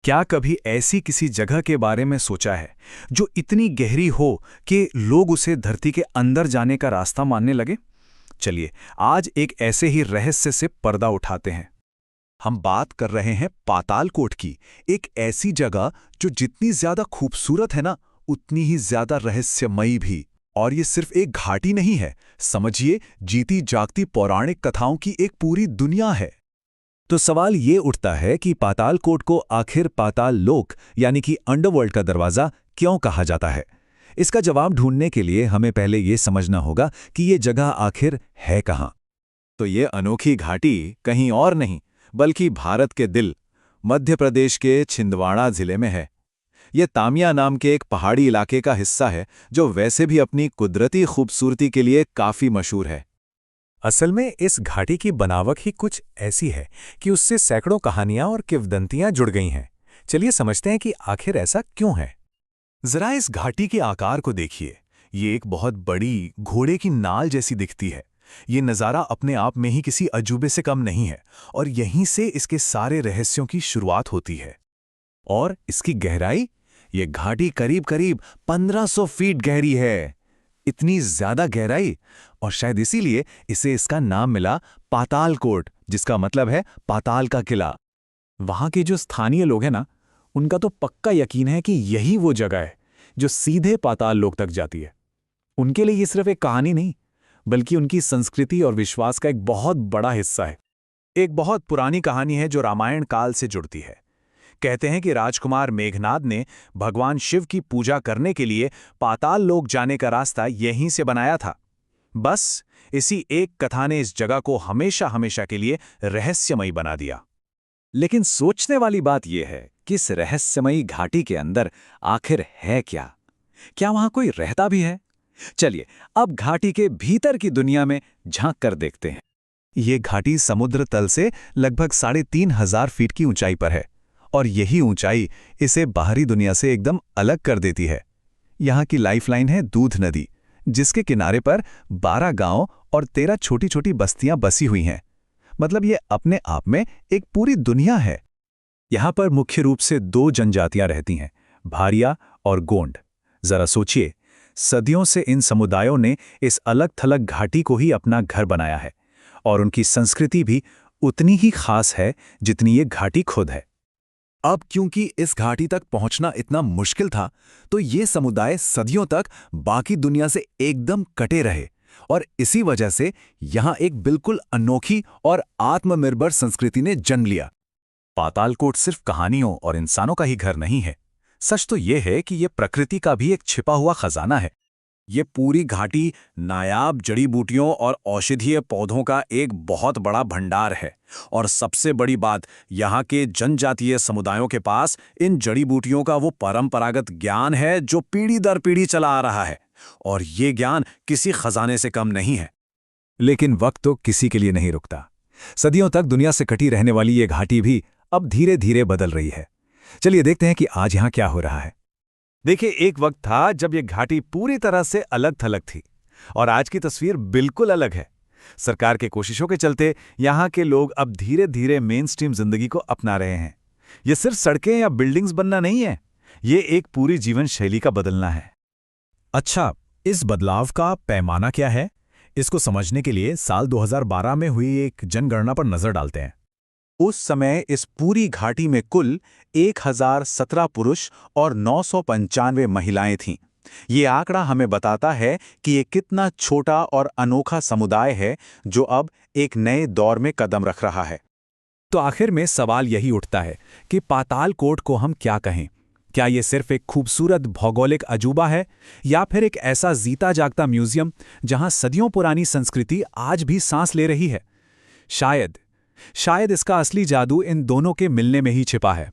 क्या कभी ऐसी किसी जगह के बारे में सोचा है जो इतनी गहरी हो कि लोग उसे धरती के अंदर जाने का रास्ता मानने लगे? चलिए, आज एक ऐसे ही रहस्य से पर्दा उठाते हैं। हम बात कर रहे हैं पातालकोट की, एक ऐसी जगह जो जितनी ज्यादा खूबसूरत है ना, उतनी ही ज्यादा रहस्यमयी भी। और ये सिर्फ एक घाटी नहीं है, समझिए जीती जागती पौराणिक कथाओं की एक पूरी दुनिया है। तो सवाल ये उठता है कि पातालकोट को आखिर पाताल लोक यानी कि अंडरवर्ल्ड का दरवाजा क्यों कहा जाता है? इसका जवाब ढूंढने के लिए हमें पहले ये समझना होगा कि ये जगह आखिर है कहाँ। तो ये अनोखी घाटी कहीं और नहीं बल्कि भारत के दिल, मध्य प्रदेश के छिंदवाड़ा जिले में है। ये तामिया नाम के एक पहाड़ी इलाके का हिस्सा है जो वैसे भी अपनी कुदरती खूबसूरती के लिए काफी मशहूर है। असल में इस घाटी की बनावट ही कुछ ऐसी है कि उससे सैकड़ों कहानियां और किंवदंतियां जुड़ गई हैं। चलिए समझते हैं कि आखिर ऐसा क्यों है। जरा इस घाटी के आकार को देखिए। ये एक बहुत बड़ी घोड़े की नाल जैसी दिखती है। ये नज़ारा अपने आप में ही किसी अजूबे से कम नहीं है और यहीं से इसके सारे रहस्यों की शुरुआत होती है। और इसकी गहराई, ये घाटी करीब करीब 1500 फीट गहरी है। इतनी ज्यादा गहराई, और शायद इसीलिए इसे इसका नाम मिला पातालकोट, जिसका मतलब है पाताल का किला। वहां के जो स्थानीय लोग हैं ना, उनका तो पक्का यकीन है कि यही वो जगह है जो सीधे पाताल लोक तक जाती है। उनके लिए ये सिर्फ एक कहानी नहीं, बल्कि उनकी संस्कृति और विश्वास का एक बहुत बड़ा हिस्सा है। एक बहुत पुरानी कहानी है जो रामायण काल से जुड़ती है। कहते हैं कि राजकुमार मेघनाद ने भगवान शिव की पूजा करने के लिए पाताल लोक जाने का रास्ता यहीं से बनाया था। बस इसी एक कथा ने इस जगह को हमेशा हमेशा के लिए रहस्यमयी बना दिया। लेकिन सोचने वाली बात यह है कि इस रहस्यमयी घाटी के अंदर आखिर है क्या? क्या वहां कोई रहता भी है? चलिए अब घाटी के भीतर की दुनिया में झांक कर देखते हैं। ये घाटी समुद्र तल से लगभग 3,500 फीट की ऊंचाई पर है और यही ऊंचाई इसे बाहरी दुनिया से एकदम अलग कर देती है। यहाँ की लाइफलाइन है दूध नदी, जिसके किनारे पर 12 गांव और 13 छोटी छोटी बस्तियां बसी हुई हैं। मतलब ये अपने आप में एक पूरी दुनिया है। यहाँ पर मुख्य रूप से 2 जनजातियां रहती हैं, भारिया और गोंड। जरा सोचिए, सदियों से इन समुदायों ने इस अलग थलग घाटी को ही अपना घर बनाया है और उनकी संस्कृति भी उतनी ही खास है जितनी ये घाटी खुद है। अब क्योंकि इस घाटी तक पहुंचना इतना मुश्किल था, तो ये समुदाय सदियों तक बाकी दुनिया से एकदम कटे रहे और इसी वजह से यहां एक बिल्कुल अनोखी और आत्मनिर्भर संस्कृति ने जन्म लिया। पातालकोट सिर्फ कहानियों और इंसानों का ही घर नहीं है। सच तो यह है कि यह प्रकृति का भी एक छिपा हुआ खजाना है। ये पूरी घाटी नायाब जड़ी बूटियों और औषधीय पौधों का एक बहुत बड़ा भंडार है। और सबसे बड़ी बात, यहाँ के जनजातीय समुदायों के पास इन जड़ी बूटियों का वो परंपरागत ज्ञान है जो पीढ़ी दर पीढ़ी चला आ रहा है, और ये ज्ञान किसी खजाने से कम नहीं है। लेकिन वक्त तो किसी के लिए नहीं रुकता। सदियों तक दुनिया से कटी रहने वाली ये घाटी भी अब धीरे धीरे बदल रही है। चलिए देखते हैं कि आज यहाँ क्या हो रहा है। देखिए, एक वक्त था जब यह घाटी पूरी तरह से अलग थलग थी और आज की तस्वीर बिल्कुल अलग है। सरकार के कोशिशों के चलते यहाँ के लोग अब धीरे धीरे मेन स्ट्रीम जिंदगी को अपना रहे हैं। ये सिर्फ सड़कें या बिल्डिंग्स बनना नहीं है, ये एक पूरी जीवन शैली का बदलना है। अच्छा, इस बदलाव का पैमाना क्या है? इसको समझने के लिए साल 2012 में हुई एक जनगणना पर नजर डालते हैं। उस समय इस पूरी घाटी में कुल 1017 पुरुष और 995 महिलाएं थीं। ये आंकड़ा हमें बताता है कि ये कितना छोटा और अनोखा समुदाय है जो अब एक नए दौर में कदम रख रहा है। तो आखिर में सवाल यही उठता है कि पातालकोट को हम क्या कहें? क्या ये सिर्फ एक खूबसूरत भौगोलिक अजूबा है, या फिर एक ऐसा जीता जागता म्यूजियम जहां सदियों पुरानी संस्कृति आज भी सांस ले रही है? शायद इसका असली जादू इन दोनों के मिलने में ही छिपा है।